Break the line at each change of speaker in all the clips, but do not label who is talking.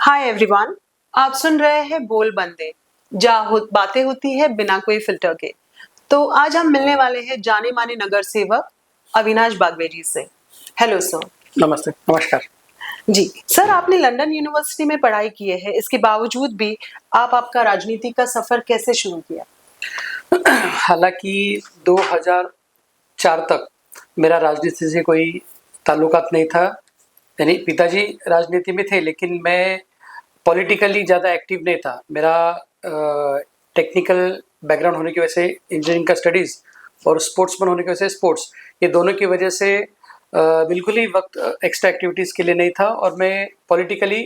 Hi everyone. आप सुन रहे हैं बोल बंदे, जहाँ बातें होती है बिना कोई फिल्टर के। तो आज हम मिलने वाले हैं जाने माने नगर सेवक अविनाश बागवे जी से। Hello sir.
नमस्ते, नमस्कार।
जी सर, आपने लंदन यूनिवर्सिटी में पढ़ाई की है, इसके बावजूद भी आप आपका राजनीति का सफर कैसे शुरू किया?
हालाँकि 2004 तक मेरा राजनीति से कोई ताल्लुकात नहीं था। यानी पिताजी राजनीति में थे, लेकिन मैं पॉलिटिकली ज़्यादा एक्टिव नहीं था। मेरा टेक्निकल बैकग्राउंड होने की वजह से इंजीनियरिंग का स्टडीज़ और स्पोर्ट्समैन होने की वजह से स्पोर्ट्स, ये दोनों की वजह से बिल्कुल ही वक़्त एक्स्ट्रा एक्टिविटीज़ के लिए नहीं था और मैं पॉलिटिकली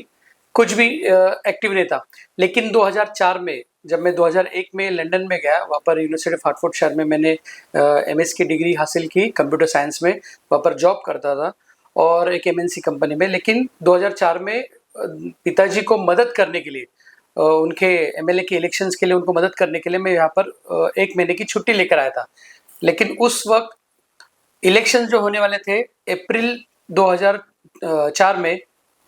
कुछ भी एक्टिव नहीं था। लेकिन 2004 में जब मैं 2001 में लंदन में गया, वहाँ पर यूनिवर्सिटी ऑफ हर्टफोर्डशायर में मैंने एमएस की डिग्री हासिल की कंप्यूटर साइंस में। वहाँ पर जॉब करता था और एक एमएनसी कंपनी में। लेकिन 2004 में पिताजी को मदद करने के लिए, उनके एमएलए के इलेक्शंस के लिए उनको मदद करने के लिए मैं यहाँ पर 1 महीने की छुट्टी लेकर आया था। लेकिन उस वक़्त इलेक्शन जो होने वाले थे अप्रैल 2004 में,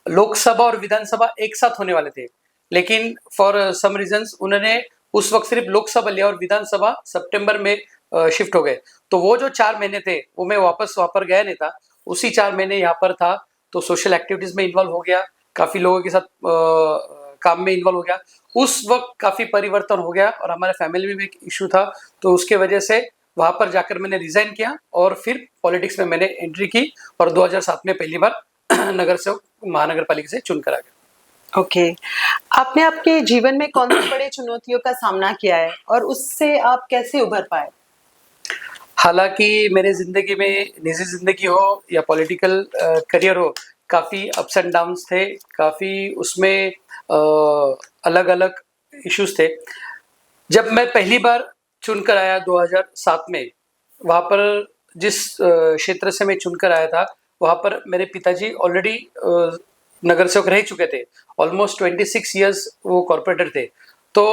लोकसभा और विधानसभा एक साथ होने वाले थे। लेकिन फॉर सम रीजंस उन्होंने उस वक्त सिर्फ लोकसभा लिया और विधानसभा सितंबर में शिफ्ट हो गए। तो वो जो 4 महीने थे वो मैं वापस वहाँ पर गया नहीं था। उसी 4 महीने यहाँ पर था तो सोशल एक्टिविटीज में इन्वॉल्व हो गया, काफी लोगों के साथ काम में इन्वॉल्व हो गया। उस वक्त काफी परिवर्तन हो गया और हमारे फैमिली में भी एक इशू था, तो उसके वजह से वहां पर जाकर मैंने रिजाइन किया और फिर पॉलिटिक्स में मैंने एंट्री की और 2007 में पहली बार नगर सेवक महानगर पालिका से चुनकर आ गया।
ओके। आपने आपके जीवन में कौन सी बड़ी चुनौतियों का सामना किया है और उससे आप कैसे उभर पाए?
हालांकि मेरे जिंदगी में, निजी जिंदगी हो या पॉलिटिकल करियर हो, काफ़ी अप्स एंड डाउन्स थे, काफ़ी उसमें अलग अलग इश्यूज थे। जब मैं पहली बार चुनकर आया 2007 में, वहाँ पर जिस क्षेत्र से मैं चुनकर आया था, वहाँ पर मेरे पिताजी ऑलरेडी नगर सेवक रह चुके थे। ऑलमोस्ट 26 ईयर्स वो कॉर्पोरेटर थे। तो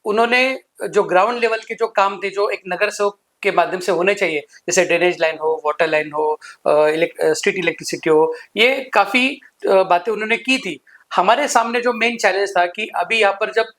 उन्होंने जो ग्राउंड लेवल के जो काम थे, जो एक नगर सेवक के माध्यम से होने चाहिए, जैसे ड्रेनेज लाइन हो, वाटर लाइन हो, स्ट्रीट इलेक्ट्रिसिटी हो, ये काफ़ी बातें उन्होंने की थी। हमारे सामने जो मेन चैलेंज था कि अभी यहाँ पर जब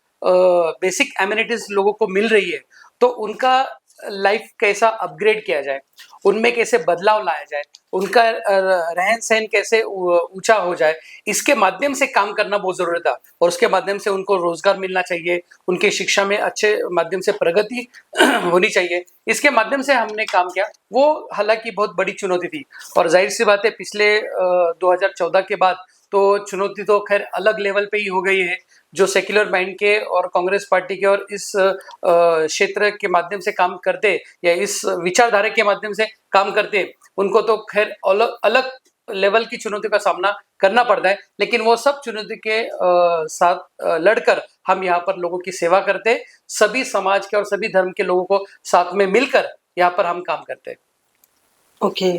बेसिक एमिनिटीज लोगों को मिल रही है, तो उनका लाइफ कैसा अपग्रेड किया जाए, उनमें कैसे बदलाव लाया जाए, उनका रहन सहन कैसे ऊंचा हो जाए, इसके माध्यम से काम करना बहुत जरूरी था। और उसके माध्यम से उनको रोजगार मिलना चाहिए, उनके शिक्षा में अच्छे माध्यम से प्रगति होनी चाहिए, इसके माध्यम से हमने काम किया। वो हालांकि बहुत बड़ी चुनौती थी और जाहिर सी बात है पिछले 2014 के बाद तो चुनौती तो खैर अलग लेवल पे ही हो गई है। जो सेक्युलर माइंड के और कांग्रेस पार्टी के और इस क्षेत्र के माध्यम से काम करते या इस विचारधारा के माध्यम से काम करते, उनको तो खैर अलग अलग लेवल की चुनौती का सामना करना पड़ता है। लेकिन वो सब चुनौती के साथ लड़कर हम यहाँ पर लोगों की सेवा करते, सभी समाज के और सभी धर्म के लोगों को साथ में मिलकर यहाँ पर हम काम करते हैं।
ओके।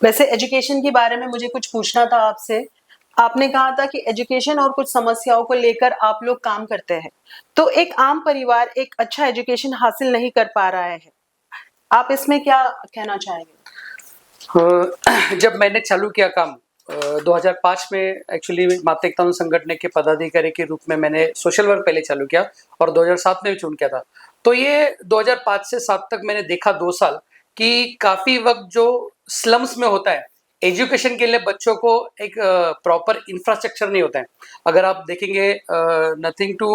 वैसे एजुकेशन के बारे में मुझे कुछ पूछना था आपसे। आपने कहा था कि एजुकेशन और कुछ समस्याओं को लेकर आप लोग काम करते हैं। तो एक आम परिवार एक अच्छा एजुकेशन हासिल नहीं कर पा रहा है। आप इसमें क्या कहना चाहेंगे?
जब मैंने चालू किया काम 2005 में, एक्चुअली माता एकता संगठन के पदाधिकारी के रूप में मैंने सोशल वर्क पहले चालू किया और 2007 में भी चुन किया था। तो ये 2005 से 7 तक मैंने देखा 2 साल कि काफी वक्त जो स्लम्स में होता है, एजुकेशन के लिए बच्चों को एक प्रॉपर इंफ्रास्ट्रक्चर नहीं होता है। अगर आप देखेंगे, nothing to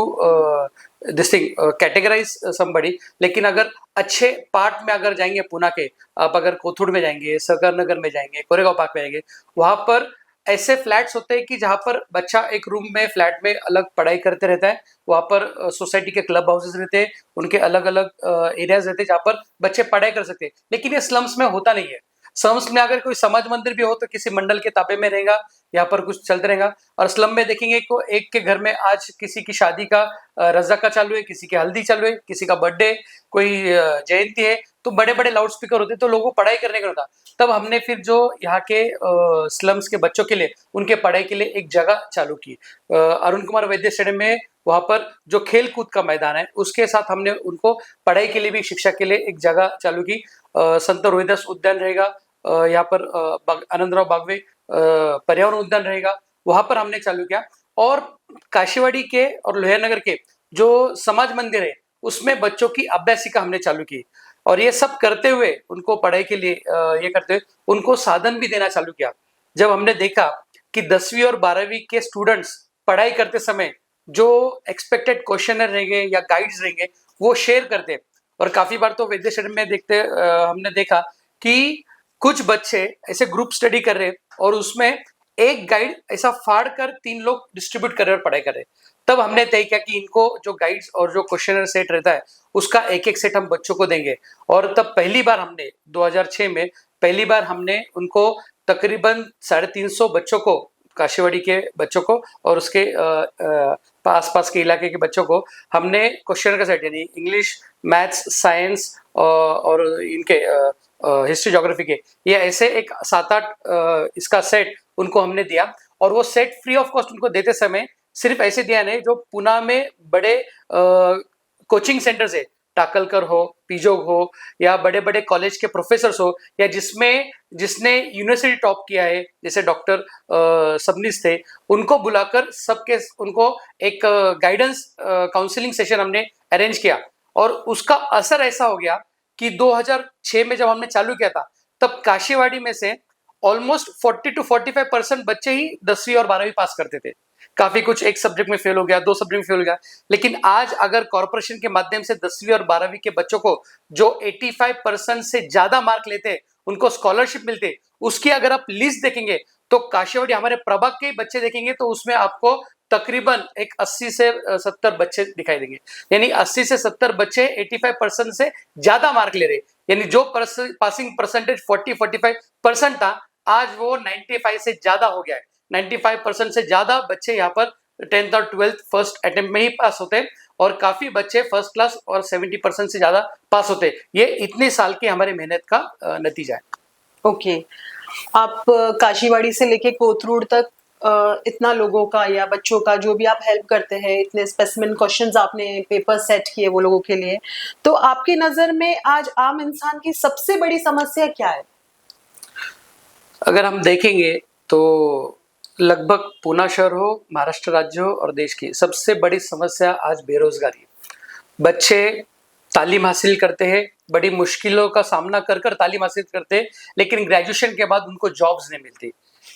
this thing categorise somebody, लेकिन अगर अच्छे पार्ट में अगर जाएंगे पुणे के, आप अगर कोथुड़ में जाएंगे, सरकार नगर में जाएंगे, कोरेगांव पार्क में जाएंगे, वहां पर ऐसे फ्लैट्स होते हैं कि जहां पर बच्चा एक रूम में फ्लैट में अलग पढ़ाई करते रहता है। वहां पर सोसाइटी के क्लब हाउसेस रहते हैं, उनके अलग अलग एरियाज रहते हैं जहां पर बच्चे पढ़ाई कर सकते हैं। लेकिन ये स्लम्स में होता नहीं है। स्लम्स में अगर कोई समाज मंदिर भी हो तो किसी मंडल के ताबे में रहेगा, यहाँ पर कुछ चलते रहेगा। और स्लम में देखेंगे को एक के घर में आज किसी की शादी का रजा का चालू है, किसी की हल्दी चालू है, किसी का बर्थडे, कोई जयंती है, तो बड़े बड़े लाउड स्पीकर होते, तो लोगों को पढ़ाई करने का होता। तब हमने फिर जो यहाँ के स्लम्स के बच्चों के लिए उनके पढ़ाई के लिए एक जगह चालू की, अरुण कुमार वैद्य स्टेडियम में। वहां पर जो खेल कूद का मैदान है उसके साथ हमने उनको पढ़ाई के लिए भी, शिक्षा के लिए एक जगह चालू की। संत रोहिदास उद्यान रहेगा, यहाँ पर आनंदराव बागवे पर्यावरण उद्यान रहेगा, वहां पर हमने चालू किया। और काशीवाड़ी के और लोहियानगर के जो समाज मंदिर है उसमें बच्चों की अभ्यासिका हमने चालू की और ये सब करते हुए उनको पढ़ाई के लिए ये करते हुए उनको साधन भी देना चालू किया। जब हमने देखा कि 10वीं और 12वीं के स्टूडेंट्स पढ़ाई करते समय जो एक्सपेक्टेड क्वेश्चनर रहेंगे या गाइड्स रहेंगे वो शेयर करते और काफी बार तो वैद्य शरण में हमने देखा कि कुछ बच्चे ऐसे ग्रुप स्टडी कर रहे और उसमें एक गाइड ऐसा फाड़ कर 3 लोग डिस्ट्रीब्यूट कर रहे और पढ़ाई कर रहे। तब हमने तय किया कि इनको जो गाइड्स और जो क्वेश्चनर सेट रहता है उसका एक एक सेट हम बच्चों को देंगे और तब पहली बार हमने 2006 में पहली बार हमने उनको तकरीबन 350 बच्चों को काशीवाड़ी के बच्चों को और उसके आसपास के इलाके के बच्चों को हमने क्वेश्चन का सेट यानी इंग्लिश मैथ्स साइंस और इनके हिस्ट्री ज्योग्राफी के ये ऐसे एक 7-8 इसका सेट उनको हमने दिया और वो सेट फ्री ऑफ कॉस्ट उनको देते समय सिर्फ ऐसे दिया नहीं जो पुणे में बड़े कोचिंग सेंटर्स है टाकलकर हो पीजोग हो या बड़े बड़े कॉलेज के प्रोफेसर्स हो या जिसने यूनिवर्सिटी टॉप किया है जैसे डॉक्टर सबनीस थे उनको बुलाकर सबके उनको एक गाइडेंस काउंसलिंग सेशन हमने अरेंज किया और उसका असर ऐसा हो गया कि 2006 में जब हमने चालू किया था तब काशीवाड़ी में से ऑलमोस्ट 40 to 45% बच्चे ही 10वीं और 12वीं पास करते थे। काफी कुछ एक सब्जेक्ट में फेल हो गया 2 सब्जेक्ट में फेल हो गया लेकिन आज अगर कॉर्पोरेशन के माध्यम से 10वीं और 12वीं के बच्चों को जो 85% से ज्यादा मार्क लेते हैं उनको स्कॉलरशिप मिलते हैं उसकी अगर आप लिस्ट देखेंगे तो काशीवाड़ी हमारे प्रभाग के बच्चे देखेंगे तो उसमें आपको तकरीबन एक 80 से 70 बच्चे दिखाई देंगे यानी 80 से 70 बच्चे 85% से ज्यादा मार्क ले रहे यानी जो पासिंग परसेंटेज 40-45% था आज वो 95 से ज्यादा हो गया है। 95% से ज्यादा बच्चे यहाँ पर 10th और 12th फर्स्ट अटेम्प्ट में ही पास होते हैं और काफी बच्चे फर्स्ट क्लास और 70% से ज्यादा पास होते हैं। ये इतने साल की हमारी मेहनत का नतीजा है।
ओके, आप काशीवाड़ी से लेके कोथरूड तक इतना लोगों का या बच्चों का जो भी आप हेल्प करते हैं इतने स्पेसिमेन क्वेश्चंस आपने पेपर सेट किए वो लोगों के लिए, तो आपकी नजर में आज आम इंसान की सबसे बड़ी समस्या क्या है?
अगर हम देखेंगे तो लगभग पुणे शहर हो महाराष्ट्र राज्य हो और देश की सबसे बड़ी समस्या आज बेरोजगारी है। बच्चे तालीम हासिल करते हैं बड़ी मुश्किलों का सामना कर कर तालीम हासिल करते हैं लेकिन ग्रेजुएशन के बाद उनको जॉब्स नहीं मिलती।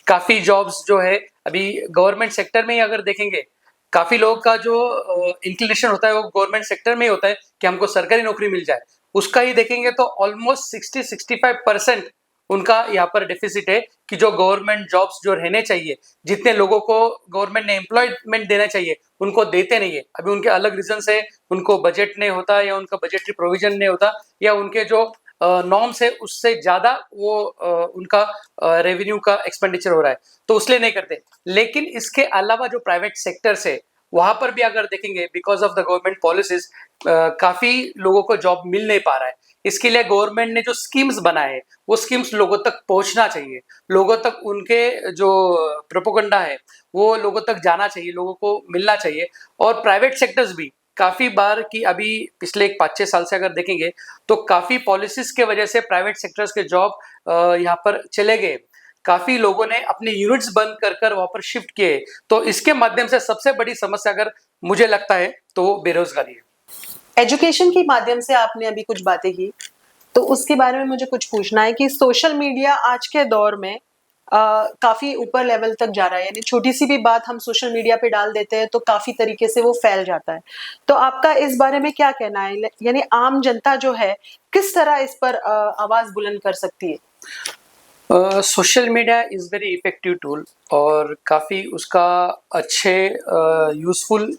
काफी जॉब्स जो है अभी गवर्नमेंट सेक्टर में ही अगर देखेंगे काफी लोगों का जो इंक्लिनेशन होता है वो गवर्नमेंट सेक्टर में ही होता है कि हमको सरकारी नौकरी मिल जाए। उसका ही देखेंगे तो ऑलमोस्ट 60-65% उनका यहाँ पर डेफिसिट है कि जो गवर्नमेंट जॉब्स जो रहने चाहिए जितने लोगों को गवर्नमेंट ने एम्प्लॉयमेंट देना चाहिए उनको देते नहीं है। अभी उनके अलग रीजन है उनको बजट नहीं होता या उनका बजटरी प्रोविजन नहीं होता या उनके जो नॉर्म्स है उससे ज्यादा वो उनका रेवेन्यू का एक्सपेंडिचर हो रहा है तो उसलिए नहीं करते। लेकिन इसके अलावा जो प्राइवेट सेक्टर्स है वहां पर भी अगर देखेंगे because of the government policies काफी लोगों को जॉब मिल नहीं पा रहा है। इसके लिए गवर्नमेंट ने जो स्कीम्स बनाए हैं वो स्कीम्स लोगों तक पहुंचना चाहिए, लोगों तक उनके जो प्रोपोगंडा है वो लोगों तक जाना चाहिए, लोगों को मिलना चाहिए। और प्राइवेट सेक्टर्स भी काफी बार की अभी पिछले 5-6 साल से अगर देखेंगे तो काफी पॉलिसीज के वजह से प्राइवेट सेक्टर्स के जॉब यहाँ पर चले गए। काफी लोगों ने अपने यूनिट्स बंद कर कर वहां पर शिफ्ट किए। तो इसके माध्यम से सबसे बड़ी समस्या अगर मुझे लगता है तो वो बेरोजगारी है।
एजुकेशन के माध्यम से आपने अभी कुछ बातें की तो उसके बारे में मुझे कुछ पूछना है कि सोशल मीडिया आज के दौर में काफी ऊपर लेवल तक जा रहा है, यानी छोटी सी भी बात हम सोशल मीडिया पे डाल देते हैं तो काफी तरीके से वो फैल जाता है। तो आपका इस बारे में क्या कहना है, यानी आम जनता जो है किस तरह इस पर आवाज बुलंद कर सकती है?
Social media is very effective tool और काफ़ी उसका अच्छे यूज़फुल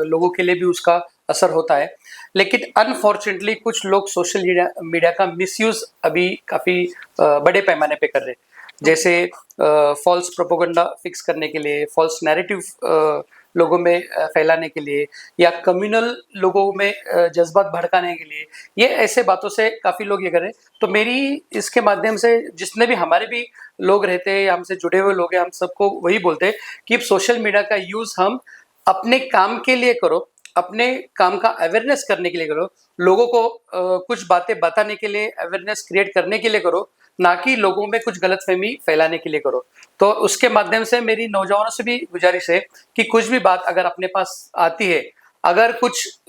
लोगों के लिए भी उसका असर होता है। लेकिन अनफॉर्चुनेटली कुछ लोग सोशल मीडिया का मिसयूज़ अभी काफ़ी बड़े पैमाने पे कर रहे हैं। जैसे फॉल्स प्रोपोगंडा फिक्स करने के लिए, फॉल्स नैरेटिव लोगों में फैलाने के लिए या कम्युनल लोगों में जज्बात भड़काने के लिए, ये ऐसे बातों से काफ़ी लोग ये कर रहे हैं। तो मेरी इसके माध्यम से जितने भी हमारे भी लोग रहते हैं, हमसे जुड़े हुए लोग हैं, हम सबको वही बोलते हैं कि सोशल मीडिया का यूज़ हम अपने काम के लिए करो, अपने काम का अवेयरनेस करने के लिए करो, लोगों को कुछ बातें बताने के लिए, अवेयरनेस क्रिएट करने के लिए करो। ना कि लोगों में कुछ गलतफहमी फैलाने के लिए करो। तो उसके माध्यम से मेरी नौजवानों से भी गुजारिश है कि कुछ भी बात अगर अपने पास आती है, अगर कुछ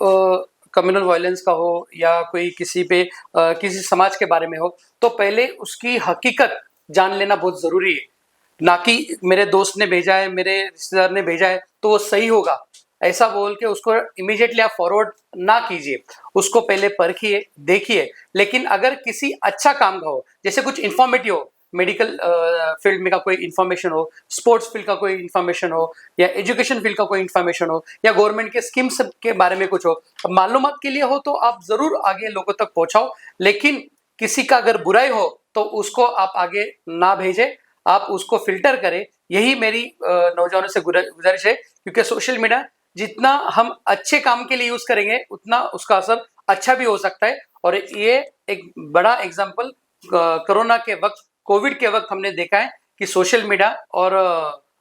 कम्युनल वायलेंस का हो या कोई किसी पे किसी समाज के बारे में हो, तो पहले उसकी हकीकत जान लेना बहुत जरूरी है। ना कि मेरे दोस्त ने भेजा है, मेरे रिश्तेदार ने भेजा है तो वो सही होगा, ऐसा बोल के उसको इमीडिएटली आप फॉरवर्ड ना कीजिए। उसको पहले परखिए, देखिए। लेकिन अगर किसी अच्छा काम का हो, जैसे कुछ इंफॉर्मेटिव हो, मेडिकल फील्ड में का कोई इंफॉर्मेशन हो, स्पोर्ट्स फील्ड का कोई इंफॉर्मेशन हो, या एजुकेशन फील्ड का कोई इंफॉर्मेशन हो, या गवर्नमेंट के स्कीम्स के बारे में कुछ हो, मालूमात के लिए हो, तो आप जरूर आगे लोगों तक पहुंचाओ। लेकिन किसी का अगर बुराई हो तो उसको आप आगे ना भेजें, आप उसको फिल्टर करें। यही मेरी नौजवानों से गुजारिश है, क्योंकि सोशल मीडिया जितना हम अच्छे काम के लिए यूज करेंगे उतना उसका असर अच्छा भी हो सकता है। और ये एक बड़ा एग्जाम्पल कोरोना के वक्त, कोविड के वक्त हमने देखा है कि सोशल मीडिया और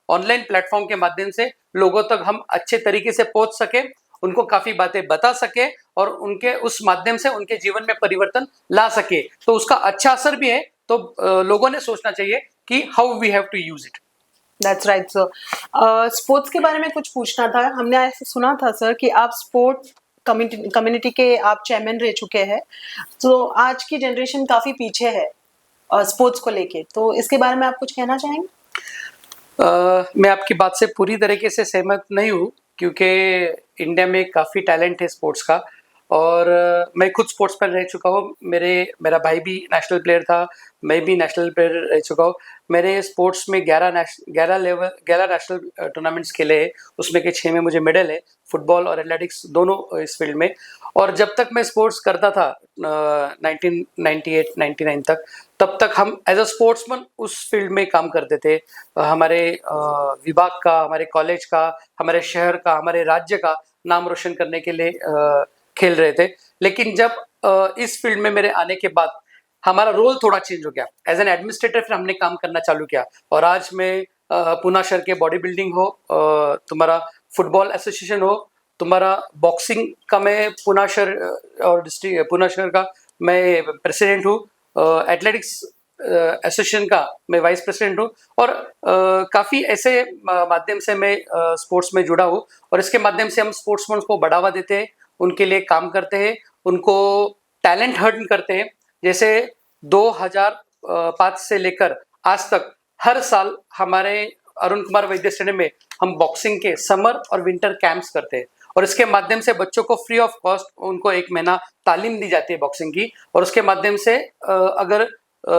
ऑनलाइन प्लेटफॉर्म के माध्यम से लोगों तक हम अच्छे तरीके से पहुंच सके, उनको काफी बातें बता सके और उनके उस माध्यम से उनके जीवन में परिवर्तन ला सके। तो उसका अच्छा असर भी है। तो लोगों ने सोचना चाहिए कि how we have to use it.
That's right sir. Sports के बारे में कुछ पूछना था। हमने ऐसे सुना था सर कि आप स्पोर्ट कम्युनिटी के आप चेयरमैन रह चुके हैं, तो आज की जनरेशन काफी पीछे है स्पोर्ट्स को लेके, तो इसके बारे में आप कुछ कहना चाहेंगे?
मैं आपकी बात से पूरी तरीके से सहमत नहीं हूँ, क्योंकि इंडिया में काफ़ी टैलेंट है स्पोर्ट्स का। और मैं खुद स्पोर्ट्स पर रह चुका हूँ। मेरा भाई भी नेशनल प्लेयर था, मैं भी नेशनल प्लेयर रह चुका हूँ। मेरे स्पोर्ट्स में 11 नेशनल टूर्नामेंट्स खेले हैं, उसमें के 6 में मुझे मेडल है, फुटबॉल और एथलेटिक्स दोनों इस फील्ड में। और जब तक मैं स्पोर्ट्स करता था 1998-99 तक, तब तक हम एज अ स्पोर्ट्समैन उस फील्ड में काम करते थे। हमारे विभाग का, हमारे कॉलेज का, हमारे शहर का, हमारे राज्य का नाम रोशन करने के लिए खेल रहे थे। लेकिन जब इस फील्ड में मेरे आने के बाद हमारा रोल थोड़ा चेंज हो गया। एज एन एडमिनिस्ट्रेटर फिर हमने काम करना चालू किया, और आज मैं पुना शहर के बॉडी बिल्डिंग हो, तुम्हारा फुटबॉल एसोसिएशन हो, तुम्हारा बॉक्सिंग का मैं पुना शहर और डिस्ट्रिक्ट पुना शहर का मैं प्रेसिडेंट हूँ, एथलेटिक्स एसोसिएशन का मैं वाइस प्रेसिडेंट हूँ। और काफ़ी ऐसे माध्यम से मैं स्पोर्ट्स में जुड़ा हूँ, और इसके माध्यम से हम स्पोर्ट्समैन को बढ़ावा देते हैं, उनके लिए काम करते हैं, उनको टैलेंट हंट करते हैं। जैसे 2005 से लेकर आज तक हर साल हमारे अरुण कुमार वैद्य स्टेडियम में हम बॉक्सिंग के समर और विंटर कैंप्स करते हैं, और इसके माध्यम से बच्चों को फ्री ऑफ कॉस्ट उनको 1 महीना तालीम दी जाती है बॉक्सिंग की। और उसके माध्यम से अगर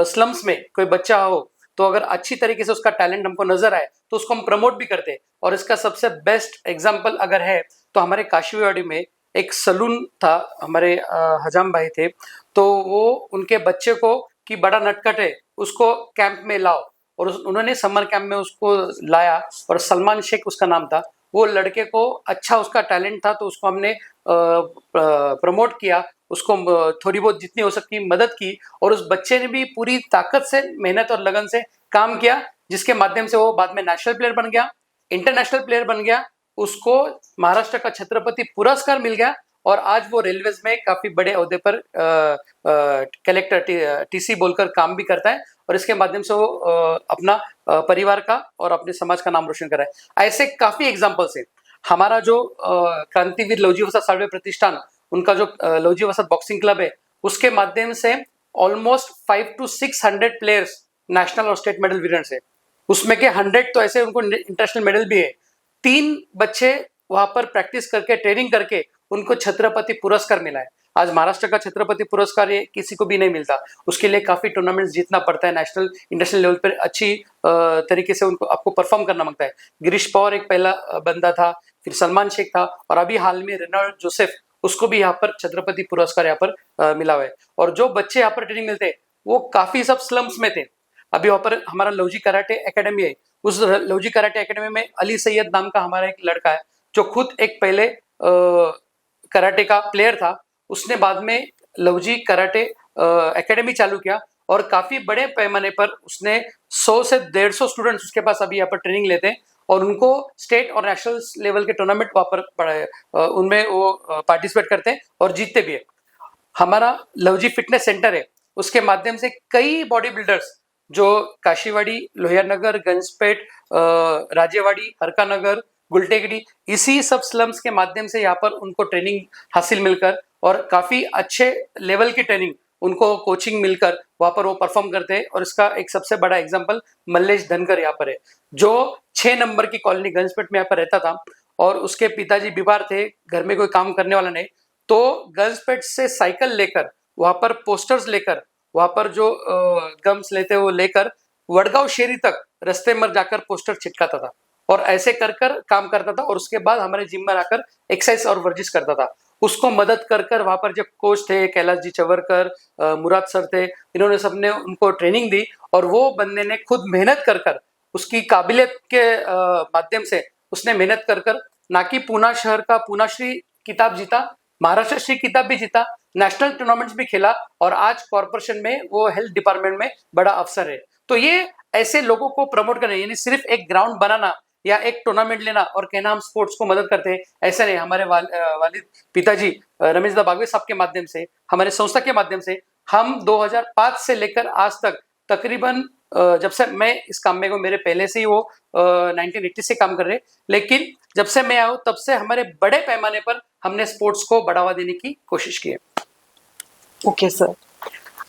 स्लम्स में कोई बच्चा हो, तो अगर अच्छी तरीके से उसका टैलेंट हमको नजर आए तो उसको हम प्रमोट भी करते हैं। और इसका सबसे बेस्ट एग्जाम्पल अगर है तो हमारे काशीवाड़ी में एक सलून था, हमारे हजाम भाई थे, तो वो उनके बच्चे को कि बड़ा नटखट है उसको कैंप में लाओ, और उन्होंने समर कैंप में उसको लाया, और सलमान शेख उसका नाम था। वो लड़के को अच्छा उसका टैलेंट था, तो उसको हमने प्रमोट किया, उसको थोड़ी बहुत जितनी हो सकती मदद की, और उस बच्चे ने भी पूरी ताकत से, मेहनत और लगन से काम किया, जिसके माध्यम से वो बाद में नेशनल प्लेयर बन गया, इंटरनेशनल प्लेयर बन गया। उसको महाराष्ट्र का छत्रपति पुरस्कार मिल गया, और आज वो रेलवेज में काफी बड़े ओहदे पर कलेक्टर टीसी बोलकर काम भी करता है, और इसके माध्यम से वो अपना परिवार का और अपने समाज का नाम रोशन कर रहा है। ऐसे काफी एग्जाम्पल्स है। हमारा जो क्रांतिवीर लवजी वसंत साळवे प्रतिष्ठान, उनका जो लवजी वसंत बॉक्सिंग क्लब है, उसके माध्यम से ऑलमोस्ट 500 to 600 प्लेयर्स नेशनल और स्टेट मेडल विनर्स है। उसमें के 100 तो ऐसे उनको इंटरनेशनल मेडल भी है। 3 बच्चे वहां पर प्रैक्टिस करके, ट्रेनिंग करके उनको छत्रपति पुरस्कार मिला है। आज महाराष्ट्र का छत्रपति पुरस्कार ये किसी को भी नहीं मिलता, उसके लिए काफी टूर्नामेंट्स जीतना पड़ता है, नेशनल इंटरनेशनल लेवल पर अच्छी तरीके से उनको आपको परफॉर्म करना मांगता है। गिरीश पवार एक पहला बंदा था, फिर सलमान शेख था, और अभी हाल में रेनॉल्ड जोसेफ, उसको भी यहाँ पर छत्रपति पुरस्कार यहाँ पर मिला हुआ है। और जो बच्चे यहाँ पर ट्रेनिंग मिलते हैं वो काफी सब स्लम्स में थे। अभी वहाँ पर हमारा लवजी कराटे एकेडमी है, उस लवजी कराटे एकेडमी में अली सैयद नाम का हमारा एक लड़का है, जो खुद एक पहले कराटे का प्लेयर था। उसने बाद में लवजी कराटे एकेडमी चालू किया, और काफी बड़े पैमाने पर उसने 100 से 150 स्टूडेंट्स उसके पास अभी यहाँ पर ट्रेनिंग लेते हैं, और उनको स्टेट और नेशनल लेवल के टूर्नामेंट वहाँ पर उनमें वो पार्टिसिपेट करते हैं और जीतते भी है। हमारा लवजी फिटनेस सेंटर है, उसके माध्यम से कई बॉडी बिल्डर्स जो काशीवाड़ी, लोहियानगर, गंजपेट, राजेवाड़ी, हरकानगर, गुलटेकड़ी, इसी सब स्लम्स के माध्यम से यहाँ पर उनको ट्रेनिंग हासिल मिलकर और काफी अच्छे लेवल की ट्रेनिंग उनको कोचिंग मिलकर वहां पर वो परफॉर्म करते हैं। और इसका एक सबसे बड़ा एग्जांपल मल्लेश धनकर यहाँ पर है, जो 6 नंबर की कॉलोनी गंजपेट में यहाँ पर रहता था और उसके पिताजी बीमार थे, घर में कोई काम करने वाला नहीं, तो गंजपेट से साइकिल लेकर वहां पर पोस्टर्स लेकर वहां पर जो गम्स लेते हैं वो लेकर वडगांव शेरी तक रास्ते में जाकर पोस्टर चिपकाता था और ऐसे कर कर काम करता था। और उसके बाद हमारे जिम में आकर एक्सरसाइज और वर्जिश करता था। उसको मदद कर कर वहां पर जब कोच थे कैलाश जी चवरकर, मुराद सर थे, इन्होंने सबने उनको ट्रेनिंग दी और वो बंदे ने खुद मेहनत कर कर उसकी काबिलियत के माध्यम से उसने मेहनत कर कर ना कि पूना शहर का पूना श्री किताब जीता, महाराष्ट्र श्री किताब भी जीता, नेशनल टूर्नामेंट्स भी खेला और आज कॉर्पोरेशन में वो हेल्थ डिपार्टमेंट में बड़ा अफसर है। तो ये ऐसे लोगों को प्रमोट करना, यानी सिर्फ एक ग्राउंड बनाना या एक टूर्नामेंट लेना और कहना हम स्पोर्ट्स को मदद करते हैं, ऐसा नहीं। हमारे वालिद पिताजी रमेश दा बागवे साहब के माध्यम से, हमारे संस्था के माध्यम से हम 2005 से लेकर आज तक तकरीबन जब से मैं इस काम में, मेरे पहले से ही वो 1980 से काम कर रहे, लेकिन जब से मैं आया हूं तब से हमारे बड़े पैमाने पर हमने स्पोर्ट्स को बढ़ावा देने की कोशिश की है।
ओके सर,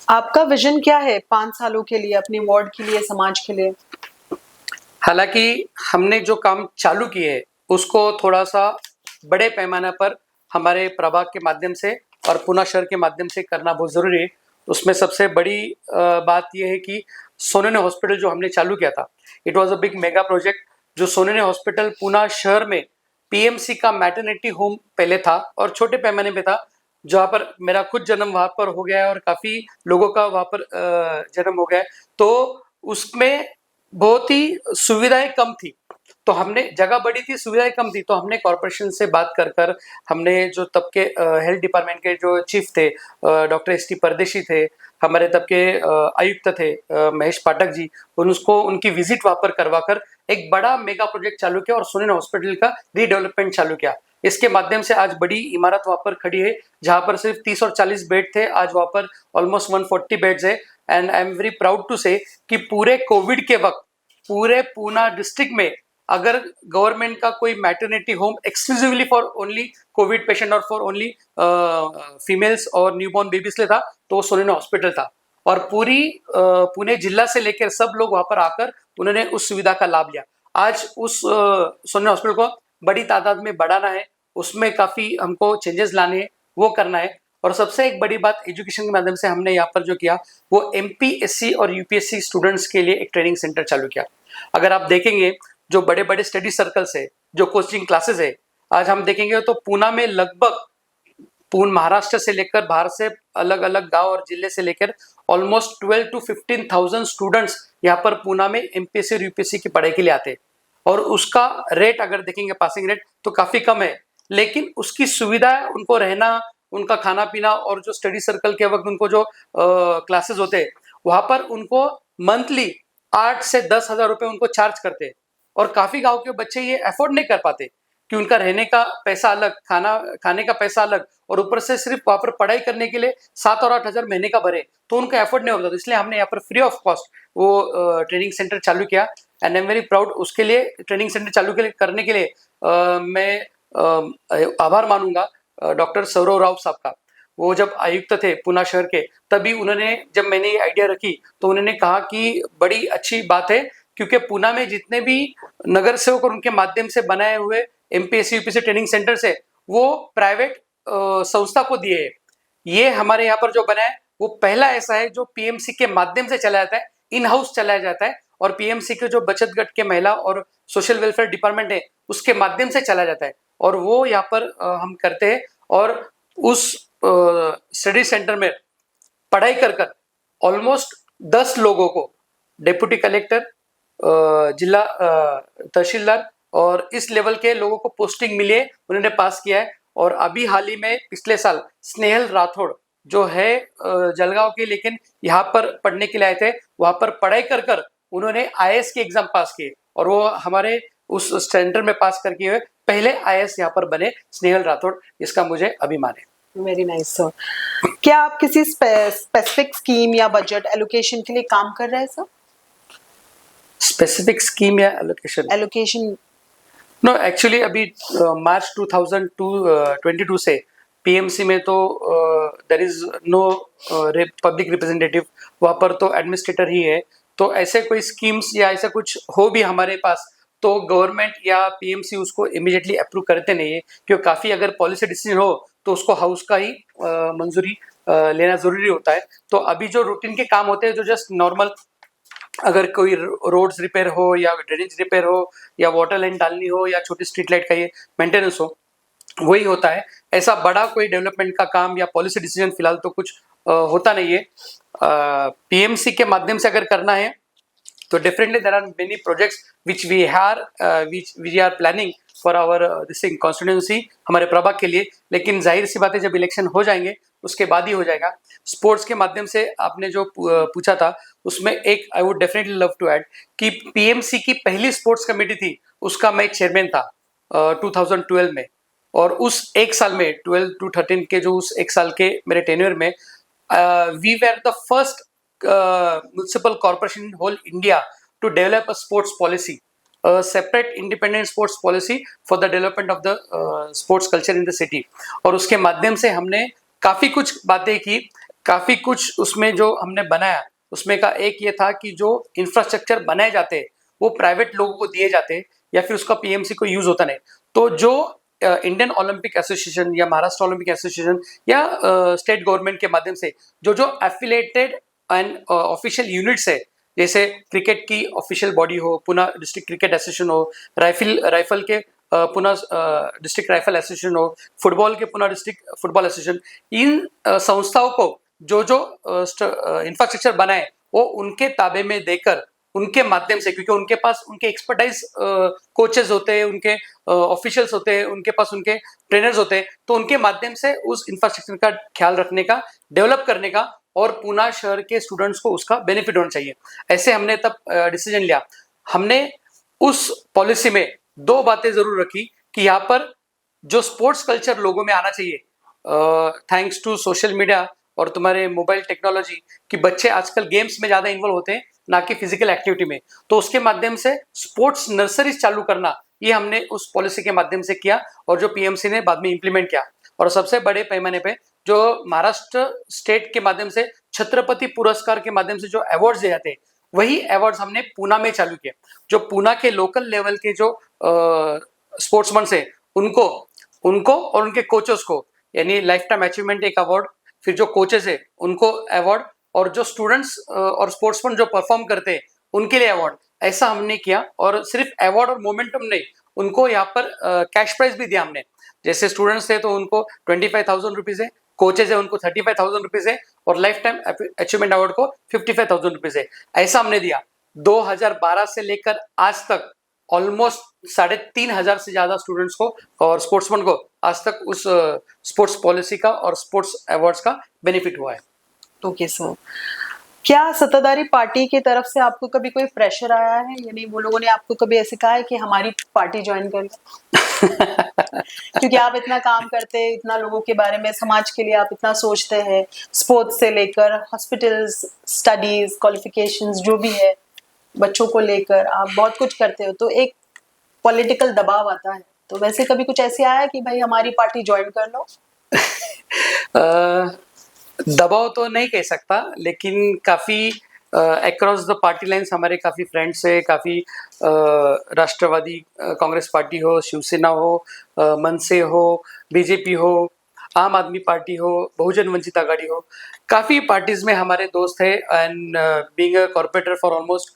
आपका विजन क्या है 5 सालों के लिए, अपने वार्ड के लिए, समाज के लिए?
हालांकि हमने जो काम चालू किए है उसको थोड़ा सा बड़े पैमाने पर हमारे प्रभाग के माध्यम से और पुणे शहर के माध्यम से करना बहुत जरूरी है। उसमें सबसे बड़ी बात यह है कि सोनेने हॉस्पिटल जो हमने चालू किया था, it was a big mega project. जो सोनेने हॉस्पिटल पुणे शहर में पीएमसी का मैटरनिटी होम पहले था और छोटे पैमाने पे था, जहाँ पर मेरा खुद जन्म वहां पर हो गया है और काफी लोगों का वहां पर जन्म हो गया है। तो उसमें बहुत ही सुविधाएं कम थी, तो हमने, जगह बड़ी थी, सुविधाएं कम थी, तो हमने कॉर्पोरेशन से बात कर कर हमने जो तब के हेल्थ डिपार्टमेंट के जो चीफ थे डॉक्टर एस टी परदेशी थे, हमारे तब के आयुक्त थे महेश पाठक जी, उसको उनकी विजिट वहां पर करवा कर एक बड़ा मेगा प्रोजेक्ट चालू किया और सोनेन हॉस्पिटल का रीडेवलपमेंट चालू किया। इसके माध्यम से आज बड़ी इमारत वहां पर खड़ी है, जहां पर सिर्फ 30 और 40 बेड थे, आज वहां पर ऑलमोस्ट 140 बेड्स है। And I am very proud to say कि पूरे कोविड के वक्त पूरे पूना डिस्ट्रिक्ट में अगर गवर्नमेंट का कोई maternity home exclusively for only Covid patient और फॉर ओनली फीमेल्स और न्यूबॉर्न बेबीज ले था तो वो सोनेन हॉस्पिटल था। और पूरी पुणे जिला से लेकर सब लोग वहां पर आकर उन्होंने उस सुविधा का लाभ लिया। आज उस सोनेन हॉस्पिटल को बड़ी तादाद में बढ़ाना है, उसमें काफी हमको चेंजेस लाने हैं, वो करना है। और सबसे एक बड़ी बात एजुकेशन के माध्यम से हमने यहाँ पर जो किया वो एमपीएससी और यूपीएससी स्टूडेंट्स के लिए एक ट्रेनिंग सेंटर चालू किया। अगर आप देखेंगे जो बड़े बड़े स्टडी सर्कल्स है, जो कोचिंग क्लासेस है, आज हम देखेंगे तो पूना में लगभग पूर्ण महाराष्ट्र से लेकर बाहर से अलग अलग गांव और जिले से लेकर ऑलमोस्ट 12 to 15,000 स्टूडेंट्स यहाँ पर पूना में एमपीएससी और यूपीएससी की पढ़ाई के लिए आते हैं। और उसका रेट अगर देखेंगे पासिंग रेट तो काफी कम है, लेकिन उसकी सुविधा, उनको रहना, उनका खाना पीना और जो स्टडी सर्कल के वक्त उनको जो क्लासेस होते हैं वहां पर उनको मंथली 8 से 10 हजार रुपए उनको चार्ज करते हैं। और काफी गांव के बच्चे ये अफोर्ड नहीं कर पाते कि उनका रहने का पैसा अलग, खाने का पैसा अलग, और ऊपर से सिर्फ वहां पर पढ़ाई करने के लिए 7 और 8 हजार महीने का भरे तो उनका एफर्ट नहीं होता। तो इसलिए हमने यहाँ पर फ्री ऑफ कॉस्ट वो ट्रेनिंग सेंटर चालू किया and I am very proud. उसके लिए ट्रेनिंग सेंटर चालू करने के लिए मैं आभार मानूंगा डॉक्टर सौरव राव साहब का। वो जब आयुक्त थे पुणे शहर के, तभी उन्होंने, जब मैंने ये आइडिया रखी तो उन्होंने कहा कि बड़ी अच्छी बात है, क्योंकि पुणे में जितने भी नगर सेवक और उनके माध्यम से बनाए हुए एमपीएससी यूपीएससी ट्रेनिंग सेंटर्स है वो प्राइवेट संस्था को दिए है। ये हमारे यहाँ पर जो बना है वो पहला ऐसा है जो पीएमसी के माध्यम से चलाया जाता है, इन हाउस चलाया जाता है, और पीएमसी के जो बचत गट के महिला और सोशल वेलफेयर डिपार्टमेंट है उसके माध्यम से चलाया जाता है। और वो यहाँ पर हम करते हैं और उस स्टडी सेंटर में पढ़ाई कर कर ऑलमोस्ट 10 लोगों को डिप्टी कलेक्टर, जिला तहसीलदार और इस लेवल के लोगों को पोस्टिंग मिली है, उन्होंने पास किया है। और अभी हाल ही में पिछले साल स्नेहल राठौड़ जो है जलगांव के, लेकिन यहाँ पर पढ़ने के लिए आए थे, वहां पर पढ़ाई कर कर उन्होंने आईएएस की एग्जाम पास किए और वो हमारे उस सेंटर में पास करके हुए पहले आईएएस यहाँ पर बने स्नेहल राठौड़, इसका मुझे अभिमान है।
Very nice sir. क्या आप किसी स्पेसिफिक स्कीम या बजट एलोकेशन के लिए काम कर रहे हैं सर?
स्पेसिफिक स्कीम या एलोकेशन?
एलोकेशन।
नो, एक्चुअली अभी मार्च 2022 से पीएमसी में तो there is no public representative, वहाँ पर तो एडमिनिस्ट्रेटर ही है। तो ऐसे कोई स्कीम्स या ऐसा कुछ हो भी हमारे पास तो गवर्नमेंट या पीएमसी उसको इमीडिएटली अप्रूव करते नहीं है, क्योंकि काफ़ी अगर पॉलिसी डिसीजन हो तो उसको हाउस का ही मंजूरी लेना ज़रूरी होता है। तो अभी जो रूटीन के काम होते हैं, जो जस्ट नॉर्मल, अगर कोई रोड्स रिपेयर हो या ड्रेनेज रिपेयर हो या वाटर लाइन डालनी हो या छोटी स्ट्रीट लाइट का ये मेंटेनेंस हो, वही होता है। ऐसा बड़ा कोई डेवलपमेंट का काम या पॉलिसी डिसीजन फिलहाल तो कुछ होता नहीं है। पीएमसी के माध्यम से अगर करना है तो definitely there are many projects which we are planning for our this thing constituency, हमारे प्रभाग के लिए। लेकिन जाहिर सी बात है, जब इलेक्शन हो जाएंगे उसके बाद ही हो जाएगा। स्पोर्ट्स के माध्यम से आपने जो पूछा था, उसमें एक I would definitely love to add कि पीएमसी की पहली स्पोर्ट्स कमेटी थी, उसका मैं चेयरमैन था 2012 में। और उस एक साल में 12 to 13 के जो उस एक साल के मेरे टेन्योर में we were the first municipal corporation in whole India to develop a sports policy, a separate independent sports policy for the development of the sports culture in the city। और उसके माध्यम से हमने काफ़ी कुछ बातें की, काफ़ी कुछ उसमें जो हमने बनाया, उसमें का एक ये था कि जो इंफ्रास्ट्रक्चर बनाए जाते वो प्राइवेट लोगों को दिए जाते या फिर उसका पीएमसी को यूज होता नहीं। तो जो इंडियन ओलंपिक एसोसिएशन या महाराष्ट्र ओलंपिक एसोसिएशन या स्टेट गवर्नमेंट के माध्यम से जो जो एफिलेटेड एंड ऑफिशियल यूनिट्स है, जैसे क्रिकेट की ऑफिशियल बॉडी हो, पुणे डिस्ट्रिक्ट क्रिकेट एसोसिएशन हो, राइफल के पुणे डिस्ट्रिक्ट राइफल एसोसिएशन हो, फुटबॉल के पुणे डिस्ट्रिक्ट फुटबॉल एसोसिएशन, इन संस्थाओं को जो जो इंफ्रास्ट्रक्चर बनाए वो उनके ताबे में देकर, उनके माध्यम से, क्योंकि उनके पास उनके एक्सपर्टाइज कोचेज होते हैं, उनके ऑफिशियल्स होते हैं, उनके पास उनके ट्रेनर्स होते हैं, तो उनके माध्यम से उस इंफ्रास्ट्रक्चर का ख्याल रखने का, डेवलप करने का और पुणे शहर के स्टूडेंट्स को उसका बेनिफिट होना चाहिए। ऐसे हमने तब डिसीजन लिया। हमने उस पॉलिसी में दो बातें जरूर रखी कि यहाँ पर जो स्पोर्ट्स कल्चर लोगों में आना चाहिए, थैंक्स टू सोशल मीडिया और तुम्हारे मोबाइल टेक्नोलॉजी, कि बच्चे आजकल गेम्स में ज़्यादा इन्वॉल्व होते हैं ना कि फिजिकल एक्टिविटी में, तो उसके माध्यम से स्पोर्ट्स नर्सरीज चालू करना, ये हमने उस पॉलिसी के माध्यम से किया और जो पीएमसी ने बाद में इंप्लीमेंट किया। और सबसे बड़े पैमाने पे जो महाराष्ट्र स्टेट के माध्यम से छत्रपति पुरस्कार के माध्यम से जो अवार्ड्स दिए जाते हैं, वही अवार्ड्स हमने पूना में चालू किए। जो पूना के लोकल लेवल के जो स्पोर्ट्समैन है, उनको उनको और उनके कोचेस को, यानी लाइफ टाइम अचीवमेंट एक अवार्ड, फिर जो कोचेस है उनको अवार्ड, और जो स्टूडेंट्स और स्पोर्ट्समैन जो परफॉर्म करते हैं उनके लिए अवार्ड, ऐसा हमने किया। और सिर्फ अवार्ड और मोमेंटम नहीं, उनको यहाँ पर कैश प्राइज भी दिया हमने। जैसे स्टूडेंट्स थे तो उनको 25,000 रुपीज है, कोचेज है उनको 35,000 रुपीज है, और लाइफ टाइम अचीवमेंट अवार्ड को 55,000 रुपीज है, ऐसा हमने दिया। 2012 से लेकर आज तक ऑलमोस्ट 3,500 से ज्यादा स्टूडेंट्स को और स्पोर्ट्समैन को आज तक उस स्पोर्ट्स पॉलिसी का और स्पोर्ट्स अवार्ड्स का बेनिफिट हुआ है।
ओके सर, क्या सत्ताधारी पार्टी की तरफ से आपको कभी कोई प्रेशर आया है, यानी वो लोगों ने आपको कभी ऐसे कहा है कि हमारी पार्टी ज्वाइन कर लो? क्योंकि आप इतना काम करते हैं, इतना लोगों के बारे में, समाज के लिए आप इतना सोचते हैं, स्पोर्ट्स से लेकर हॉस्पिटल्स, स्टडीज, क्वालिफिकेशंस जो भी है, बच्चों को लेकर आप बहुत कुछ करते हो, तो एक पॉलिटिकल दबाव आता है। तो वैसे कभी कुछ ऐसे आया कि भाई हमारी पार्टी ज्वाइन कर लो?
दबाव तो नहीं कह सकता, लेकिन काफ़ी अक्रॉस द पार्टी लाइन्स हमारे काफ़ी फ्रेंड्स है, काफ़ी राष्ट्रवादी कांग्रेस पार्टी हो, शिवसेना हो, मनसे हो, बीजेपी हो, आम आदमी पार्टी हो, बहुजन वंचित आघाड़ी हो, काफ़ी पार्टीज में हमारे दोस्त है। And being a corporator for almost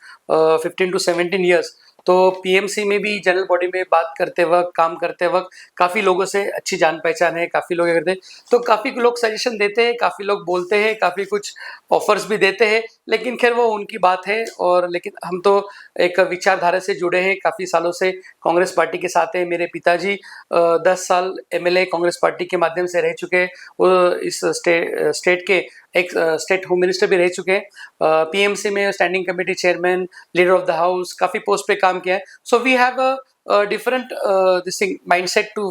15 to 17 years, तो पीएमसी में भी जनरल बॉडी में बात करते वक्त, काम करते वक्त काफ़ी लोगों से अच्छी जान पहचान है, काफ़ी लोग करते हैं, तो काफ़ी लोग सजेशन देते हैं, काफ़ी लोग बोलते हैं, काफ़ी कुछ ऑफर्स भी देते हैं, लेकिन खैर वो उनकी बात है। और लेकिन हम तो एक विचारधारा से जुड़े हैं, काफ़ी सालों से कांग्रेस पार्टी के साथ हैं। मेरे पिताजी 10 साल एमएलए कांग्रेस पार्टी के माध्यम से रह चुके, वो इस स्टेट के एक स्टेट होम मिनिस्टर भी रह चुके हैं, पीएमसी में standing committee chairman, leader of the house, काफ़ी पोस्ट पे काम किया है। So we have different this thing mindset to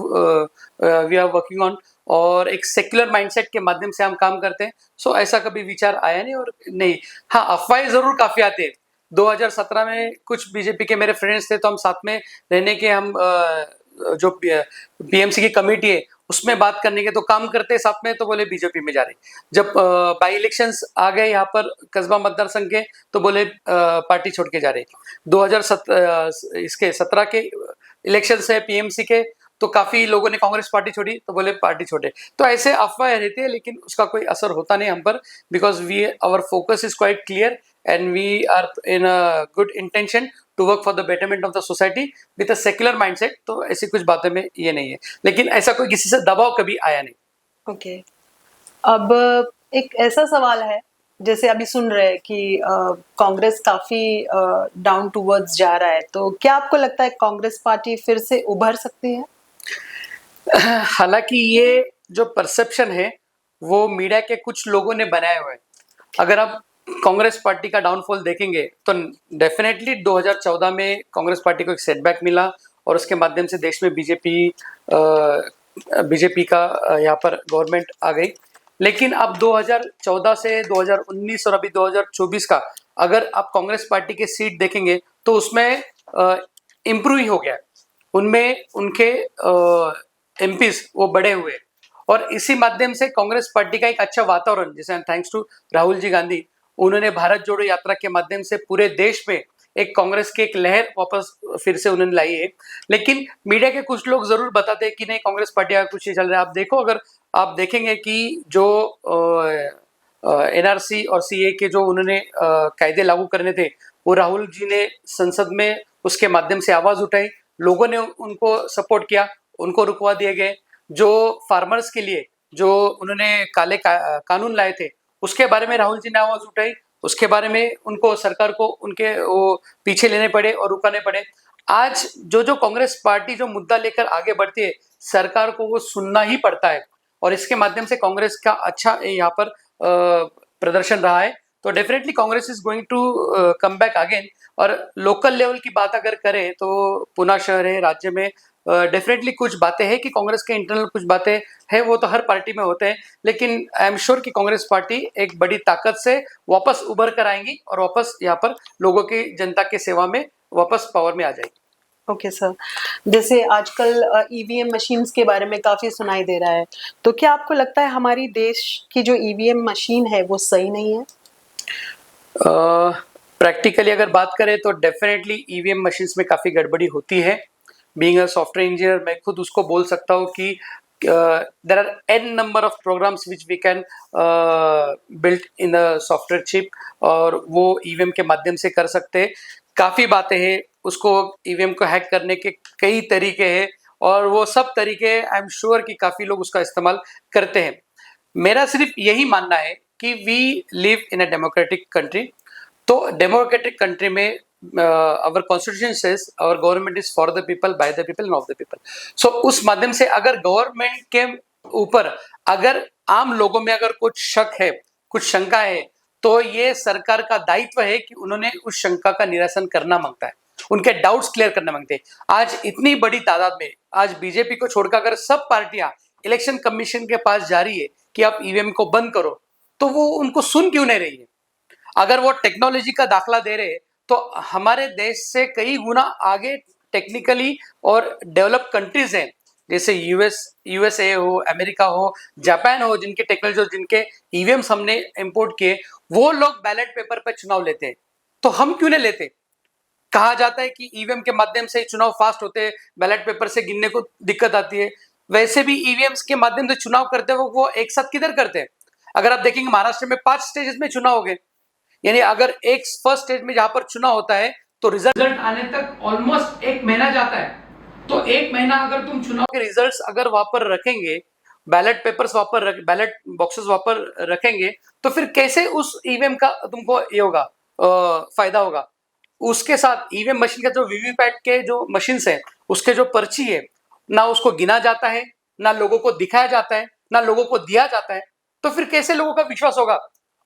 we are working on, और एक सेक्युलर माइंडसेट के माध्यम से हम काम करते हैं। सो ऐसा कभी विचार आया नहीं। और नहीं, हाँ, अफवाहें जरूर काफी आते हैं। 2017 में कुछ बीजेपी के मेरे फ्रेंड्स थे, तो हम साथ में रहने के, हम जो पीएमसी की कमेटी है उसमें बात करने के, तो काम करते साथ में, तो बोले बीजेपी में जा रहे। जब बाई इलेक्शंस आ गए यहाँ पर कस्बा मतदार संघ के, तो बोले पार्टी छोड़ के जा रहे। 2017 के इलेक्शन है पीएमसी के, तो काफी लोगों ने कांग्रेस पार्टी छोड़ी, तो बोले पार्टी छोड़े। तो ऐसे अफवाह रहती है, लेकिन उसका कोई असर होता नहीं हम पर, because we our focus is quite clear and we are in a good intention to work for the betterment of the society with a secular mindset. तो ऐसी कुछ बातें में ये नहीं है, लेकिन ऐसा कोई किसी से दबाव कभी आया नहीं।
ओके। अब एक ऐसा सवाल है, जैसे अभी सुन रहे हैं कि कांग्रेस काफी डाउन टूवर्ड्स जा रहा है, तो क्या आपको लगता है कांग्रेस पार्टी फिर से उभर सकती है?
हालांकि ये जो परसेप्शन है वो मीडिया के कुछ लोगों ने बनाए हुए हैं। अगर आप कांग्रेस पार्टी का डाउनफॉल देखेंगे तो डेफिनेटली 2014 में कांग्रेस पार्टी को एक सेटबैक मिला, और उसके माध्यम से देश में बीजेपी का यहाँ पर गवर्नमेंट आ गई। लेकिन अब 2014 से 2019 और अभी 2024 का अगर आप कांग्रेस पार्टी के सीट देखेंगे तो उसमें इम्प्रूव ही हो गया है। उनमें उनके एमपीज वो बढ़े हुए, और इसी माध्यम से कांग्रेस पार्टी का एक अच्छा वातावरण, जैसे थैंक्स टू राहुल जी गांधी, उन्होंने भारत जोड़ो यात्रा के माध्यम से पूरे देश में एक कांग्रेस की एक लहर वापस फिर से उन्होंने लाई है। लेकिन मीडिया के कुछ लोग जरूर बताते हैं कि नहीं, कांग्रेस पार्टी का कुछ नहीं चल रहा है। आप देखो, अगर आप देखेंगे कि जो एनआरसी और सीए के जो उन्होंने कायदे लागू करने थे, वो राहुल जी ने संसद में उसके माध्यम से आवाज उठाई, लोगों ने उनको सपोर्ट किया, उनको रुकवा दिए गए। जो फार्मर्स के लिए जो उन्होंने कानून लाए थे, उसके बारे में राहुल जी ने आवाज उठाई, उसके बारे में उनको सरकार को उनके वो पीछे लेने पड़े और रुकाने पड़े। आज जो कांग्रेस पार्टी जो मुद्दा लेकर आगे बढ़ती है, सरकार को वो सुनना ही पड़ता है, और इसके माध्यम से कांग्रेस का अच्छा यहाँ पर प्रदर्शन रहा है। तो definitely Congress is going to come back again. और लोकल लेवल की बात अगर करें तो पुणे शहर है, राज्य में डेफिनेटली कुछ बातें हैं कि कांग्रेस के इंटरनल कुछ बातें हैं, वो तो हर पार्टी में होते हैं, लेकिन आई एम श्योर कि कांग्रेस पार्टी एक बड़ी ताकत से वापस उभर कर आएंगी और वापस यहाँ पर लोगों की, जनता की सेवा में वापस पावर में आ जाएगी।
ओके सर, जैसे आजकल ईवीएम मशीन्स के बारे में काफी सुनाई दे रहा है, तो क्या आपको लगता है हमारी देश की जो ईवीएम मशीन है वो सही नहीं है?
प्रैक्टिकली अगर बात करें तो डेफिनेटली ईवीएम मशीन्स में काफ़ी गड़बड़ी होती है। बीइंग अ सॉफ्टवेयर इंजीनियर मैं खुद उसको बोल सकता हूँ कि there are an number of programs which we can built in a software chip, और वो ईवीएम के माध्यम से कर सकते हैं। काफ़ी बातें हैं, उसको ईवीएम को हैक करने के कई तरीके हैं, और वो सब तरीके आई एम श्योर कि काफ़ी लोग उसका इस्तेमाल करते हैं। मेरा सिर्फ यही मानना है कि we live in a democratic country. तो डेमोक्रेटिक कंट्री में our constitution says our government is for the people, by the people and of the people. So उस माध्यम से अगर गवर्नमेंट के ऊपर अगर आम लोगों में अगर कुछ शक है, कुछ शंका है, तो ये सरकार का दायित्व है कि उन्होंने उस शंका का निरसन करना मांगता है, उनके डाउट्स क्लियर करना मांगते हैं। आज इतनी बड़ी तादाद में, आज बीजेपी को छोड़कर अगर सब पार्टियां इलेक्शन कमीशन के पास जा रही है कि आप ईवीएम को बंद करो, तो वो उनको सुन क्यों नहीं रही है? अगर वो टेक्नोलॉजी का दाखला दे रहे तो हमारे देश से कई गुना आगे टेक्निकली और डेवलप कंट्रीज हैं, जैसे यूएसए हो, अमेरिका हो, जापान हो, जिनके टेक्नोलॉजी, जिनके ईवीएम्स हमने इंपोर्ट किए, वो लोग बैलेट पेपर पर चुनाव लेते हैं, तो हम क्यों नहीं लेते? कहा जाता है कि ईवीएम के माध्यम से चुनाव फास्ट होते हैं, बैलेट पेपर से गिनने को दिक्कत आती है। वैसे भी ईवीएम्स के माध्यम से चुनाव करते हो वो एक साथ किधर करते हैं? अगर आप देखेंगे महाराष्ट्र में 5 स्टेजेस में चुनाव हो गए, यानी अगर एक फर्स्ट स्टेज में जहां पर चुनाव होता है तो रिजल्ट आने तक ऑलमोस्ट 1 महीना जाता है। तो 1 महीना अगर तुम चुनाव के रिजल्ट्स अगर वहां पर रखेंगे, बैलेट पेपर्स वहां पर बैलेट बॉक्सेस वहां पर रखेंगे, तो फिर कैसे उस ईवीएम का तुमको ये होगा, फायदा होगा? उसके साथ ईवीएम मशीन का जो वीवीपैट के जो मशीन्स है, उसके जो पर्ची है, ना उसको गिना जाता है, ना लोगों को दिखाया जाता है, ना लोगों को दिया जाता है, तो फिर कैसे लोगों का विश्वास होगा?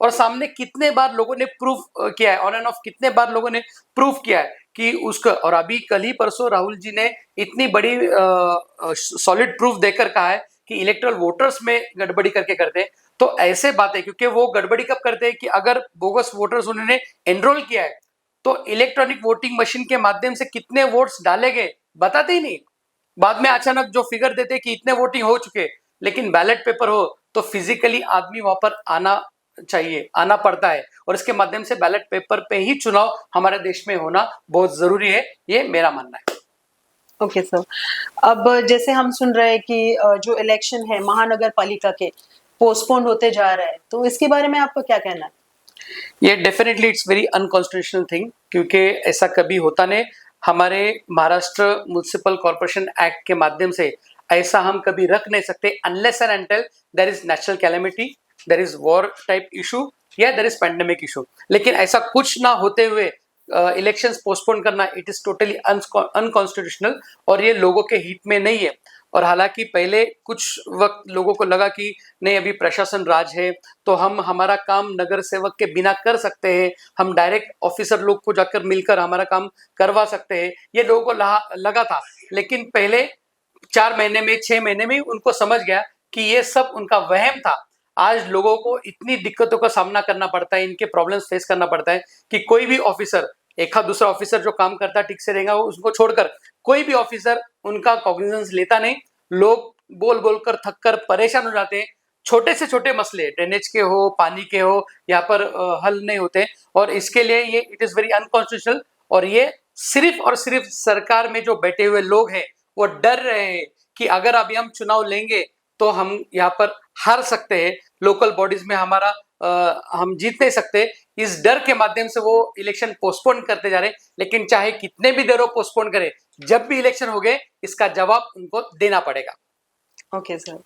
और सामने कितने बार लोगों ने प्रूफ किया है, ऑन एंड ऑफ कितने बार लोगों ने प्रूफ किया है कि उसका। और अभी कल ही परसों राहुल जी ने इतनी बड़ी सॉलिड प्रूफ देकर कहा है कि इलेक्टोरल वोटर्स में गड़बड़ी करके करते हैं। तो ऐसे बातें, क्योंकि वो गड़बड़ी कब करते हैं कि अगर बोगस वोटर्स उन्होंने एनरोल किया है तो इलेक्ट्रॉनिक वोटिंग मशीन के माध्यम से कितने वोट्स डाले गए बताते ही नहीं। बाद में अचानक जो फिगर देते कि इतने वोटिंग हो चुके, लेकिन बैलेट पेपर हो तो फिजिकली आदमी वहां पर आना चाहिए, आना पड़ता है, और इसके माध्यम से बैलेट पेपर पे ही चुनाव हमारे देश में होना बहुत जरूरी है, ये मेरा मानना है।
ओके सर, अब जैसे हम सुन रहे हैं कि जो इलेक्शन है महानगर पालिका के पोस्टपोन होते जा रहा है, तो इसके बारे में आपका क्या कहना है?
ये definitely it's very unconstitutional thing, क्योंकि ऐसा कभी होता नहीं। हमारे महाराष्ट्र म्युनिसिपल कॉर्पोरेशन एक्ट के माध्यम से ऐसा हम कभी रख नहीं सकते unless and until there is natural calamity, there is war type issue या देयर इज पैंडेमिक इशू। लेकिन ऐसा कुछ ना होते हुए इलेक्शंस पोस्टपोन करना, इट इज टोटली अनकॉन्स्टिट्यूशनल, और ये लोगों के हित में नहीं है। और हालांकि पहले कुछ वक्त लोगों को लगा कि नहीं, अभी प्रशासन राज है तो हम हमारा काम नगर सेवक के बिना कर सकते हैं, हम डायरेक्ट ऑफिसर लोग को जाकर मिलकर हमारा काम करवा सकते हैं, ये लोगों को लगा था। लेकिन पहले 4 महीने में, 6 महीने में उनको समझ गया कि ये सब उनका वहम था। आज लोगों को इतनी दिक्कतों का सामना करना पड़ता है, इनके प्रॉब्लम्स फेस करना पड़ता है कि कोई भी ऑफिसर, एक आध दूसरा ऑफिसर जो काम करता ठीक से रहेगा, वो उसको छोड़कर कोई भी ऑफिसर उनका कॉग्निजेंस लेता नहीं। लोग बोल बोलकर थक कर परेशान हो जाते हैं। छोटे से छोटे मसले, ड्रेनेज के हो, पानी के हो, यहाँ पर हल नहीं होते, और इसके लिए ये इट इज वेरी अनकॉन्स्टिट्यूशनल। और ये सिर्फ और सिर्फ सरकार में जो बैठे हुए लोग हैं वो डर रहे हैं कि अगर अभी हम चुनाव लेंगे तो हम यहाँ पर हार सकते हैं, लोकल बॉडीज में हमारा हम जीत नहीं सकते। इस डर के माध्यम से वो इलेक्शन पोस्टपोन करते जा रहे हैं। लेकिन चाहे कितने भी देर पोस्टपोन करे, जब भी इलेक्शन हो गए इसका जवाब उनको देना पड़ेगा।
ओके सर,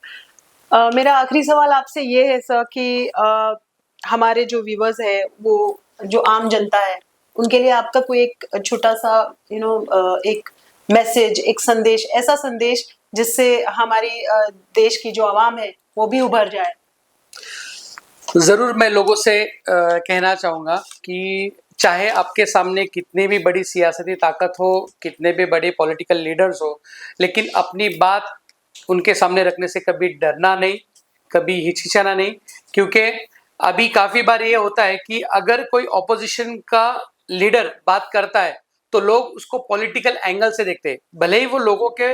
मेरा आखिरी सवाल आपसे ये है सर कि हमारे जो व्यूवर्स है, वो जो आम जनता है, उनके लिए आपका कोई एक छोटा सा एक मैसेज, एक संदेश, ऐसा संदेश जिससे हमारी देश की जो आवाम है वो भी उभर जाए।
जरूर मैं लोगों से कहना चाहूंगा कि चाहे आपके सामने कितनी भी बड़ी सियासती ताकत हो, कितने भी बड़े पॉलिटिकल लीडर्स हो, लेकिन अपनी बात उनके सामने रखने से कभी डरना नहीं, कभी हिचकिचाना नहीं। क्योंकि अभी काफी बार ये होता है कि अगर कोई ऑपोजिशन का लीडर बात करता है तो लोग उसको पॉलिटिकल एंगल से देखते हैं। भले ही वो लोगों के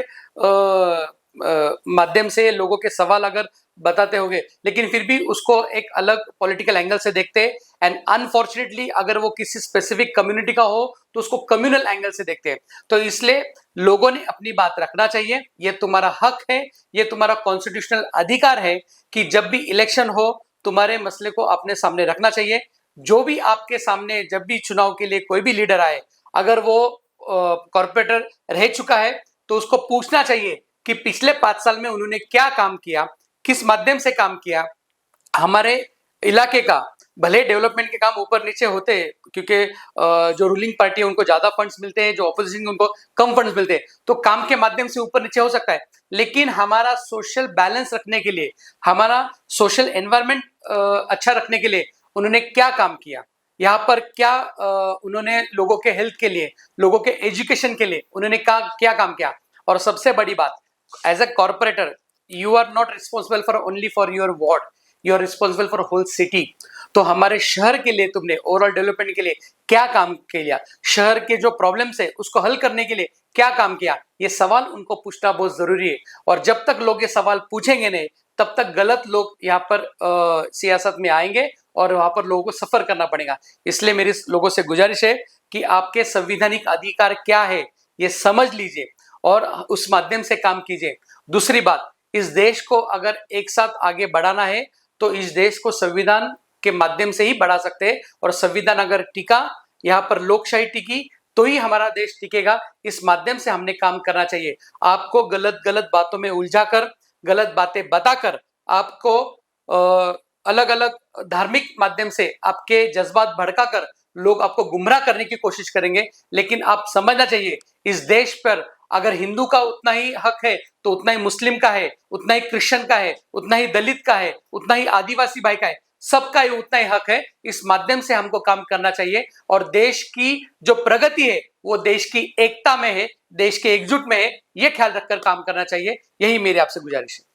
माध्यम से लोगों के सवाल अगर बताते होंगे, लेकिन फिर भी उसको एक अलग पॉलिटिकल एंगल से देखते हैं। एंड अनफॉर्चुनेटली अगर वो किसी स्पेसिफिक कम्युनिटी का हो तो उसको कम्युनल एंगल से देखते हैं। तो इसलिए लोगों ने अपनी बात रखना चाहिए, ये तुम्हारा हक है, ये तुम्हारा कॉन्स्टिट्यूशनल अधिकार है कि जब भी इलेक्शन हो तुम्हारे मसले को अपने सामने रखना चाहिए। जो भी आपके सामने जब भी चुनाव के लिए कोई भी लीडर आए, अगर वो कॉर्पोरेटर रह चुका है तो उसको पूछना चाहिए कि पिछले 5 साल में उन्होंने क्या काम किया, किस माध्यम से काम किया। हमारे इलाके का भले डेवलपमेंट के काम ऊपर नीचे होते हैं, क्योंकि जो रूलिंग पार्टी है उनको ज्यादा फंड्स मिलते हैं, जो ऑपोजिशन उनको कम फंड्स मिलते हैं, तो काम के माध्यम से ऊपर नीचे हो सकता है। लेकिन हमारा सोशल बैलेंस रखने के लिए, हमारा सोशल एनवायरनमेंट अच्छा रखने के लिए उन्होंने क्या काम किया, यहाँ पर क्या उन्होंने लोगों के हेल्थ के लिए, लोगों के एजुकेशन के लिए उन्होंने क्या काम किया। और सबसे बड़ी बात, as a corporator you are not responsible for only for your ward, you are responsible for whole city. तो हमारे शहर के लिए तुमने ओवरऑल डेवलपमेंट के लिए क्या काम किया, शहर के जो प्रॉब्लम्स है उसको हल करने के लिए क्या काम किया, ये सवाल उनको पूछना बहुत जरूरी है। और जब तक लोग ये सवाल पूछेंगे नहीं, तब तक गलत लोग यहाँ पर सियासत में आएंगे और वहां पर लोगों को सफर करना पड़ेगा। इसलिए मेरी लोगों से गुजारिश है कि आपके संवैधानिक अधिकार क्या है ये समझ लीजिए और उस माध्यम से काम कीजिए। दूसरी बात, इस देश को अगर एक साथ आगे बढ़ाना है तो इस देश को संविधान के माध्यम से ही बढ़ा सकते हैं। और संविधान अगर टिका, यहाँ पर लोकशाही टिकी, तो ही हमारा देश टिकेगा। इस माध्यम से हमने काम करना चाहिए। आपको गलत गलत बातों में उलझाकर, गलत बातें बताकर, आपको अलग अलग धार्मिक माध्यम से आपके जज्बात भड़काकर लोग आपको गुमराह करने की कोशिश करेंगे। लेकिन आप समझना चाहिए, इस देश पर अगर हिंदू का उतना ही हक है तो उतना ही मुस्लिम का है, उतना ही क्रिश्चियन का है, उतना ही दलित का है, उतना ही आदिवासी भाई का है। सबका ही उतना ही हक है। इस माध्यम से हमको काम करना चाहिए और देश की जो प्रगति है वो देश की एकता में है, देश के एकजुट में है, ये ख्याल रखकर काम करना चाहिए। यही मेरी आपसे गुजारिश है।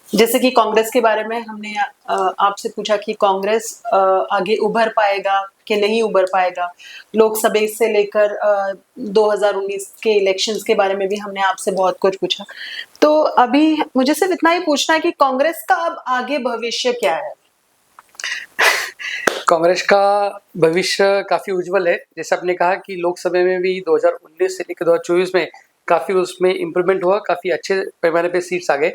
जैसे कि कांग्रेस के बारे में हमने आपसे पूछा कि कांग्रेस आगे उभर पाएगा कि नहीं उभर पाएगा, लोकसभा से लेकर 2019 के इलेक्शंस के बारे में भी हमने आपसे बहुत कुछ पूछा। तो अभी मुझे सिर्फ इतना ही पूछना है कि कांग्रेस का अब आगे भविष्य क्या है?
कांग्रेस का भविष्य काफी उज्जवल है। जैसे आपने कहा कि लोकसभा में भी 2019 से लेकर 2024 में काफी उसमें इम्प्रूवमेंट हुआ, काफी अच्छे पैमाने पे सीट्स आ गए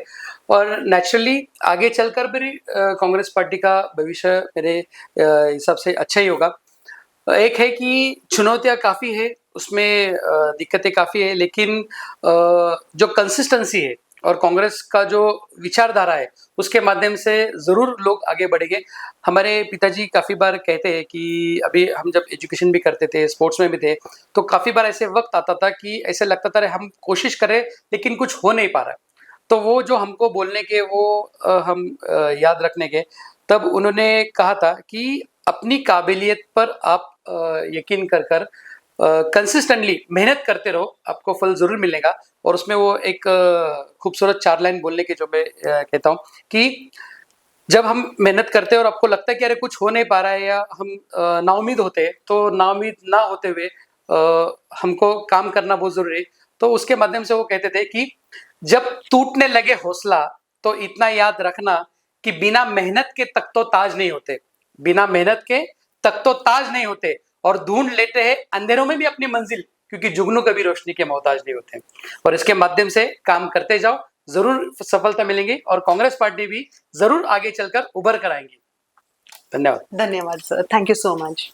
और नेचुरली आगे चलकर भी कांग्रेस पार्टी का भविष्य मेरे हिसाब से अच्छा ही होगा। एक है कि चुनौतियां काफी है, उसमें दिक्कतें काफी है, लेकिन जो कंसिस्टेंसी है और कांग्रेस का जो विचारधारा है उसके माध्यम से जरूर लोग आगे बढ़ेंगे। हमारे पिताजी काफी बार कहते हैं कि अभी हम जब एजुकेशन भी करते थे, स्पोर्ट्स में भी थे, तो काफी बार ऐसे वक्त आता था कि ऐसे लगता था हम कोशिश करें लेकिन कुछ हो नहीं पा रहा। तो वो जो हमको बोलने के वो हम याद रखने के, तब उन्होंने कहा था कि अपनी काबिलियत पर आप यकीन कर कंसिस्टेंटली मेहनत करते रहो, आपको फल जरूर मिलेगा। और उसमें वो एक खूबसूरत 4 लाइन बोलने के जो मैं कहता हूँ कि जब हम मेहनत करते हैं और आपको लगता है कि अरे कुछ हो नहीं पा रहा है या हम नाउम्मीद होते हैं, तो नाउम्मीद ना होते हुए हमको काम करना बहुत जरूरी है। तो उसके माध्यम से वो कहते थे कि जब टूटने लगे हौसला तो इतना याद रखना कि बिना मेहनत के तख्त तो ताज नहीं होते, बिना मेहनत के तख्त तो ताज नहीं होते, और ढूंढ लेते हैं अंधेरों में भी अपनी मंजिल, क्योंकि जुगनू कभी रोशनी के मोहताज नहीं होते। और इसके माध्यम से काम करते जाओ, जरूर सफलता मिलेंगी और कांग्रेस पार्टी भी जरूर आगे चलकर उभर कर आएंगी। धन्यवाद।
धन्यवाद sir, thank you so much.